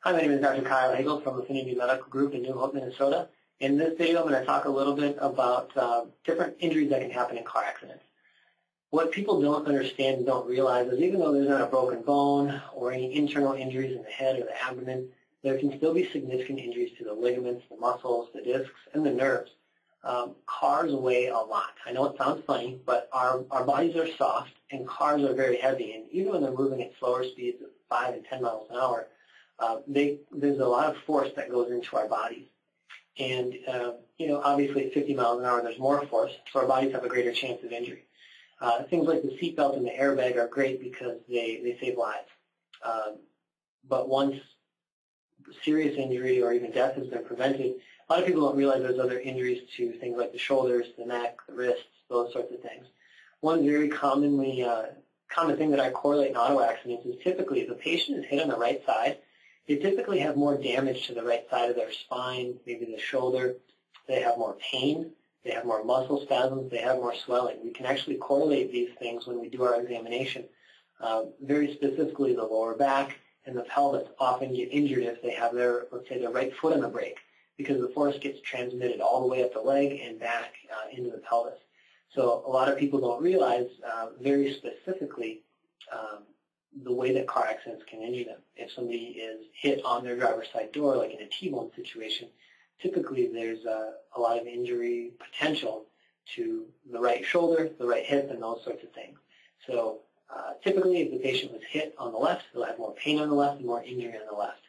Hi, my name is Dr. Kyle Hagel from Affinity Medical Group in New Hope, Minnesota. In this video, I'm going to talk a little bit about different injuries that can happen in car accidents. What people don't understand and don't realize is even though there's not a broken bone or any internal injuries in the head or the abdomen, there can still be significant injuries to the ligaments, the muscles, the discs, and the nerves. Cars weigh a lot. I know it sounds funny, but our bodies are soft and cars are very heavy. And even when they're moving at slower speeds of 5 and 10 miles an hour, there's a lot of force that goes into our bodies. And, obviously at 50 miles an hour there's more force, so our bodies have a greater chance of injury. Things like the seatbelt and the airbag are great because they save lives. But once serious injury or even death has been prevented, a lot of people don't realize there's other injuries to things like the shoulders, the neck, the wrists, those sorts of things. One very common thing that I correlate in auto accidents is typically if a patient is hit on the right side, they typically have more damage to the right side of their spine, maybe the shoulder. They have more pain. They have more muscle spasms. They have more swelling. We can actually correlate these things when we do our examination. Very specifically, the lower back and the pelvis often get injured if they have their, let's say, their right foot on the brake, because the force gets transmitted all the way up the leg and back into the pelvis. So a lot of people don't realize very specifically the way that car accidents can injure them. If somebody is hit on their driver's side door, like in a T-bone situation, typically there's a lot of injury potential to the right shoulder, the right hip, and those sorts of things. So typically if the patient was hit on the left, they'll have more pain on the left and more injury on the left.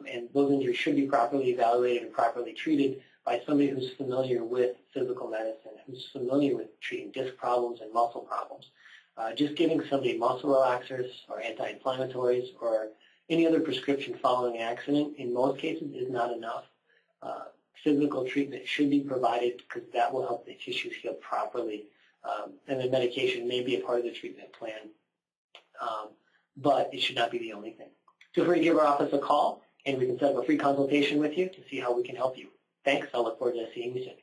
And those injuries should be properly evaluated and properly treated by somebody who's familiar with physical medicine, who's familiar with treating disc problems and muscle problems. Just giving somebody muscle relaxers or anti-inflammatories or any other prescription following an accident in most cases is not enough. Physical treatment should be provided because that will help the tissues heal properly. And then medication may be a part of the treatment plan, but it should not be the only thing. Feel free to give our office a call, and we can set up a free consultation with you to see how we can help you. Thanks. I look forward to seeing you soon.